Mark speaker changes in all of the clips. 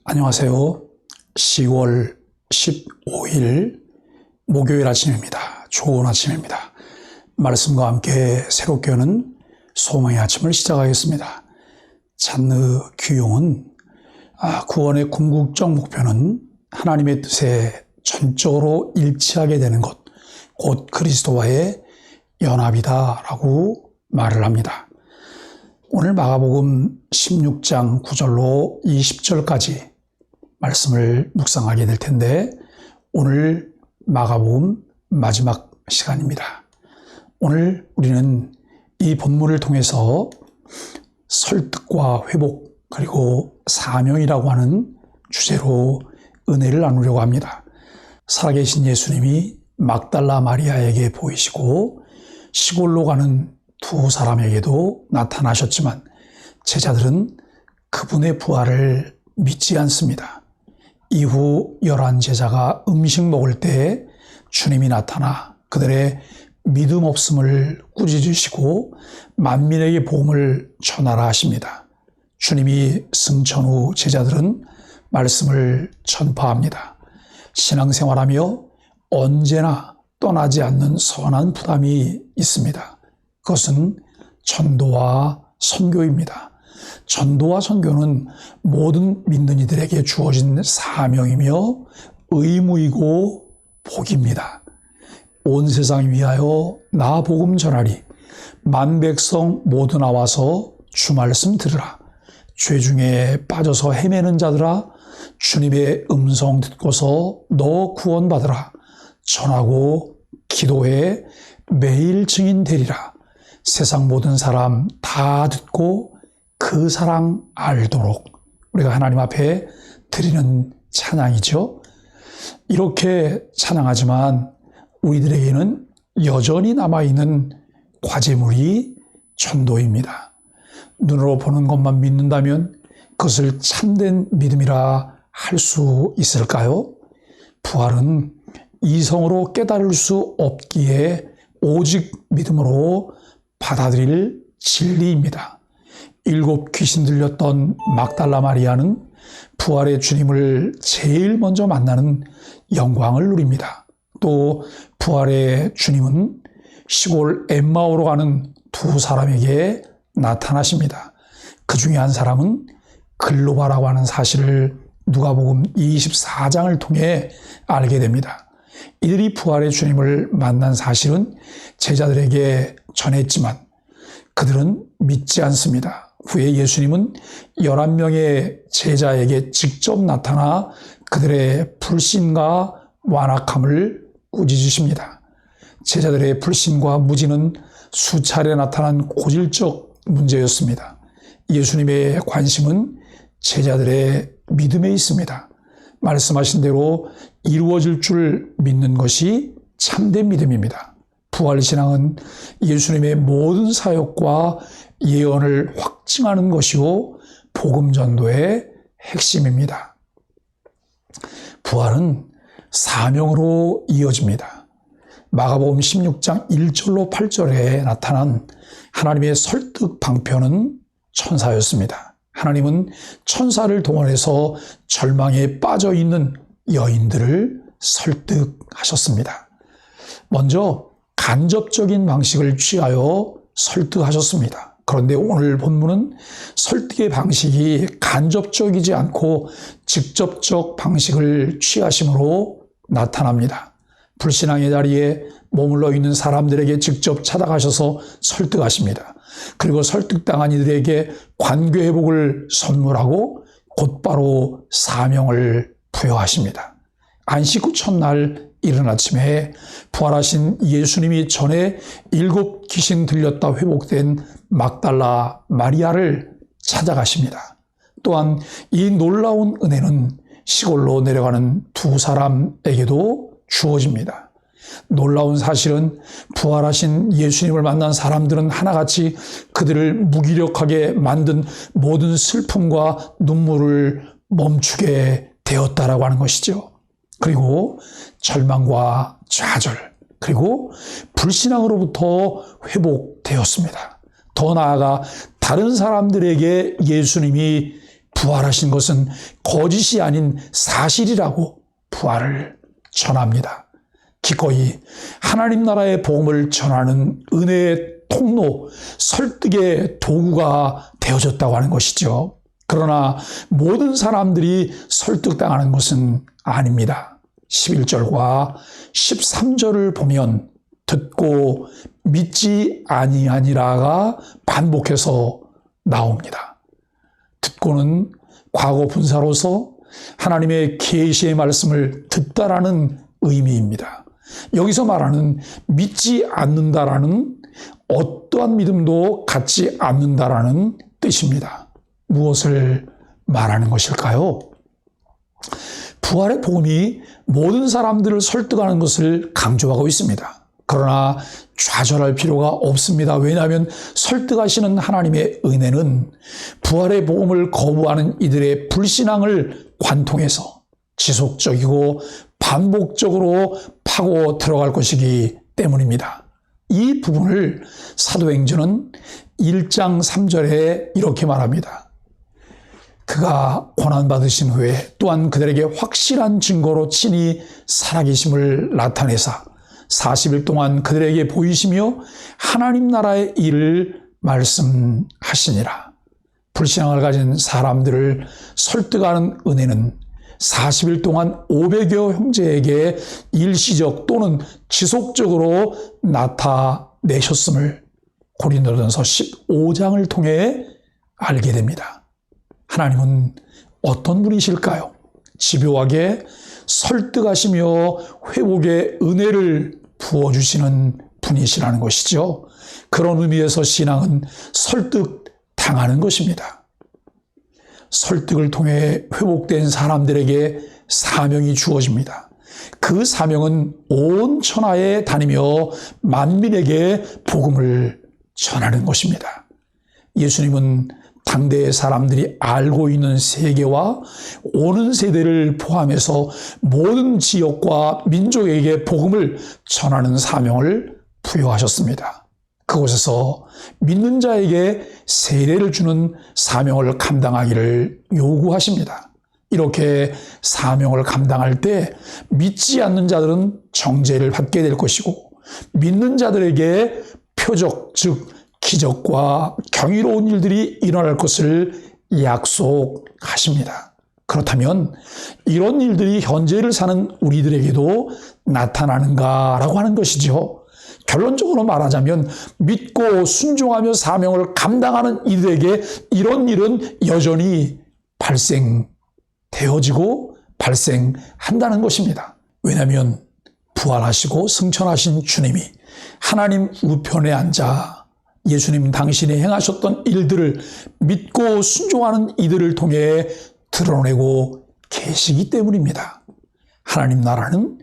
Speaker 1: 안녕하세요. 10월 15일 목요일 아침입니다. 좋은 아침입니다. 말씀과 함께 새롭게 오는 소망의 아침을 시작하겠습니다. 잔느 귀용은 구원의 궁극적 목표는 하나님의 뜻에 전적으로 일치하게 되는 것, 곧 그리스도와의 연합이다라고 말을 합니다. 오늘 마가복음 16장 9절로 20절까지 말씀을 묵상하게 될 텐데, 오늘 마가복음 마지막 시간입니다. 오늘 우리는 이 본문을 통해서 설득과 회복 그리고 사명이라고 하는 주제로 은혜를 나누려고 합니다. 살아계신 예수님이 막달라 마리아에게 보이시고 시골로 가는 두 사람에게도 나타나셨지만 제자들은 그분의 부활을 믿지 않습니다. 이후 11제자가 음식 먹을 때 주님이 나타나 그들의 믿음 없음을 꾸짖으시고 만민에게 복음을 전하라 하십니다. 주님이 승천 후 제자들은 말씀을 전파합니다. 신앙생활하며 언제나 떠나지 않는 선한 부담이 있습니다. 그것은 전도와 선교입니다. 전도와 선교는 모든 믿는 이들에게 주어진 사명이며 의무이고 복입니다. 온 세상을 위하여 나 복음 전하리. 만 백성 모두 나와서 주 말씀 들으라. 죄 중에 빠져서 헤매는 자들아, 주님의 음성 듣고서 너 구원받으라. 전하고 기도해 매일 증인 되리라. 세상 모든 사람 다 듣고 그 사랑 알도록. 우리가 하나님 앞에 드리는 찬양이죠. 이렇게 찬양하지만 우리들에게는 여전히 남아있는 과제물이 전도입니다. 눈으로 보는 것만 믿는다면 그것을 참된 믿음이라 할 수 있을까요? 부활은 이성으로 깨달을 수 없기에 오직 믿음으로 받아들일 진리입니다. 7 귀신 들렸던 막달라 마리아는 부활의 주님을 제일 먼저 만나는 영광을 누립니다. 또 부활의 주님은 시골 엠마오로 가는 두 사람에게 나타나십니다. 그 중에 한 사람은 글로바라고 하는 사실을 누가복음 24장을 통해 알게 됩니다. 이들이 부활의 주님을 만난 사실은 제자들에게 전했지만 그들은 믿지 않습니다. 후에 예수님은 11명의 제자에게 직접 나타나 그들의 불신과 완악함을 꾸짖으십니다. 제자들의 불신과 무지는 수차례 나타난 고질적 문제였습니다. 예수님의 관심은 제자들의 믿음에 있습니다. 말씀하신 대로 이루어질 줄 믿는 것이 참된 믿음입니다. 부활신앙은 예수님의 모든 사역과 예언을 확증하는 것이요 복음전도의 핵심입니다. 부활은 사명으로 이어집니다. 마가복음 16장 1절로 8절에 나타난 하나님의 설득 방편은 천사였습니다. 하나님은 천사를 동원해서 절망에 빠져 있는 여인들을 설득하셨습니다. 먼저 간접적인 방식을 취하여 설득하셨습니다. 그런데 오늘 본문은 설득의 방식이 간접적이지 않고 직접적 방식을 취하심으로 나타납니다. 불신앙의 자리에 머물러 있는 사람들에게 직접 찾아가셔서 설득하십니다. 그리고 설득당한 이들에게 관계 회복을 선물하고 곧바로 사명을 부여하십니다. 안식 후 첫날 이른 아침에 부활하신 예수님이 전에 7 귀신 들렸다 회복된 막달라 마리아를 찾아가십니다. 또한 이 놀라운 은혜는 시골로 내려가는 두 사람에게도 주어집니다. 놀라운 사실은 부활하신 예수님을 만난 사람들은 하나같이 그들을 무기력하게 만든 모든 슬픔과 눈물을 멈추게 되었다라고 하는 것이죠. 그리고 절망과 좌절, 그리고 불신앙으로부터 회복되었습니다. 더 나아가 다른 사람들에게 예수님이 부활하신 것은 거짓이 아닌 사실이라고 부활을 전합니다. 기꺼이 하나님 나라의 복음을 전하는 은혜의 통로, 설득의 도구가 되어졌다고 하는 것이죠. 그러나 모든 사람들이 설득당하는 것은 아닙니다. 11절과 13절을 보면 듣고 믿지 아니하니라가 반복해서 나옵니다. 듣고는 과거 분사로서 하나님의 계시의 말씀을 듣다라는 의미입니다. 여기서 말하는 믿지 않는다라는 어떠한 믿음도 갖지 않는다라는 뜻입니다. 무엇을 말하는 것일까요? 부활의 복음이 모든 사람들을 설득하는 것을 강조하고 있습니다. 그러나 좌절할 필요가 없습니다. 왜냐하면 설득하시는 하나님의 은혜는 부활의 복음을 거부하는 이들의 불신앙을 관통해서 지속적이고 반복적으로 파고 들어갈 것이기 때문입니다. 이 부분을 사도행전은 1장 3절에 이렇게 말합니다. 그가 고난받으신 후에 또한 그들에게 확실한 증거로 친히 살아계심을 나타내사 40일 동안 그들에게 보이시며 하나님 나라의 일을 말씀하시니라. 불신앙을 가진 사람들을 설득하는 은혜는 40일 동안 500여 형제에게 일시적 또는 지속적으로 나타내셨음을 고린도전서 15장을 통해 알게 됩니다. 하나님은 어떤 분이실까요? 집요하게 설득하시며 회복의 은혜를 부어주시는 분이시라는 것이죠. 그런 의미에서 신앙은 설득당하는 것입니다. 설득을 통해 회복된 사람들에게 사명이 주어집니다. 그 사명은 온 천하에 다니며 만민에게 복음을 전하는 것입니다. 예수님은 당대의 사람들이 알고 있는 세계와 오는 세대를 포함해서 모든 지역과 민족에게 복음을 전하는 사명을 부여하셨습니다. 그곳에서 믿는 자에게 세례를 주는 사명을 감당하기를 요구하십니다. 이렇게 사명을 감당할 때 믿지 않는 자들은 정죄를 받게 될 것이고 믿는 자들에게 표적, 즉 기적과 경이로운 일들이 일어날 것을 약속하십니다. 그렇다면 이런 일들이 현재를 사는 우리들에게도 나타나는가라고 하는 것이죠. 결론적으로 말하자면 믿고 순종하며 사명을 감당하는 이들에게 이런 일은 여전히 발생되어지고 발생한다는 것입니다. 왜냐하면 부활하시고 승천하신 주님이 하나님 우편에 앉아 예수님 당신이 행하셨던 일들을 믿고 순종하는 이들을 통해 드러내고 계시기 때문입니다. 하나님 나라는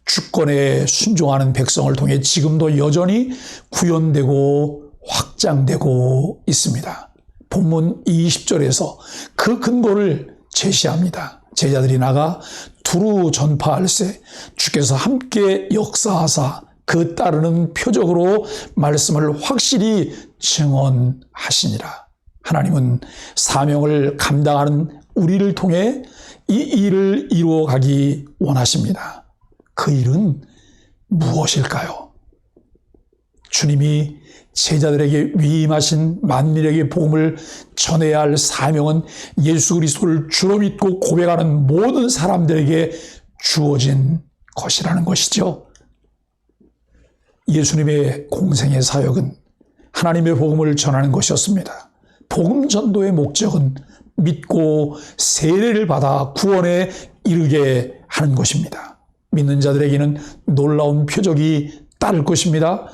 Speaker 1: 주권에 순종하는 백성을 통해 지금도 여전히 구현되고 확장되고 있습니다. 본문 20절에서 그 근거를 제시합니다. 제자들이 나가 두루 전파할세 주께서 함께 역사하사 그 따르는 표적으로 말씀을 확실히 증언하시니라. 하나님은 사명을 감당하는 우리를 통해 이 일을 이루어가기 원하십니다. 그 일은 무엇일까요? 주님이 제자들에게 위임하신 만민에게 복음을 전해야 할 사명은 예수 그리스도를 주로 믿고 고백하는 모든 사람들에게 주어진 것이라는 것이죠. 예수님의 공생의 사역은 하나님의 복음을 전하는 것이었습니다. 복음 전도의 목적은 믿고 세례를 받아 구원에 이르게 하는 것입니다. 믿는 자들에게는 놀라운 표적이 따를 것입니다.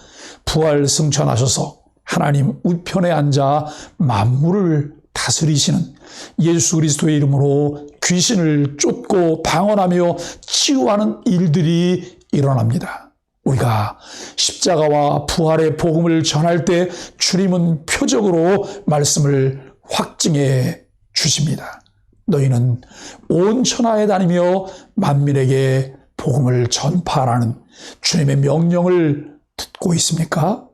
Speaker 1: 부활 승천하셔서 하나님 우편에 앉아 만물을 다스리시는 예수 그리스도의 이름으로 귀신을 쫓고 방언하며 치유하는 일들이 일어납니다. 우리가 십자가와 부활의 복음을 전할 때 주님은 표적으로 말씀을 확증해 주십니다. 너희는 온 천하에 다니며 만민에게 복음을 전파하라는 주님의 명령을 듣고 있습니까?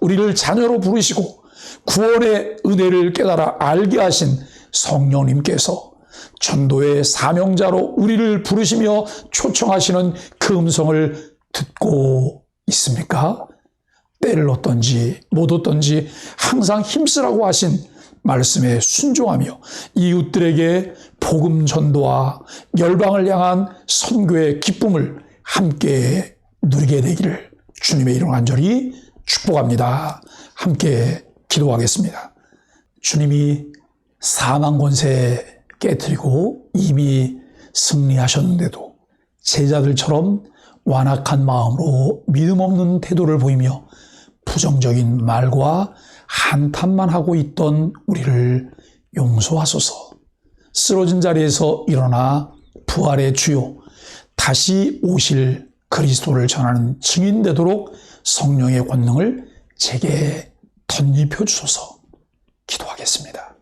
Speaker 1: 우리를 자녀로 부르시고 구원의 은혜를 깨달아 알게 하신 성령님께서 전도의 사명자로 우리를 부르시며 초청하시는 그 음성을 듣고 있습니까? 때를 얻든지 못 얻든지 항상 힘쓰라고 하신 말씀에 순종하며 이웃들에게 복음 전도와 열방을 향한 선교의 기쁨을 함께 누리게 되기를 주님의 이름 간절히 축복합니다. 함께 기도하겠습니다. 주님이 사망 권세 깨뜨리고 이미 승리하셨는데도 제자들처럼 완악한 마음으로 믿음 없는 태도를 보이며 부정적인 말과 한탄만 하고 있던 우리를 용서하소서. 쓰러진 자리에서 일어나 부활의 주요 다시 오실 그리스도를 전하는 증인 되도록 성령의 권능을 제게 덧입혀 주소서. 기도하겠습니다.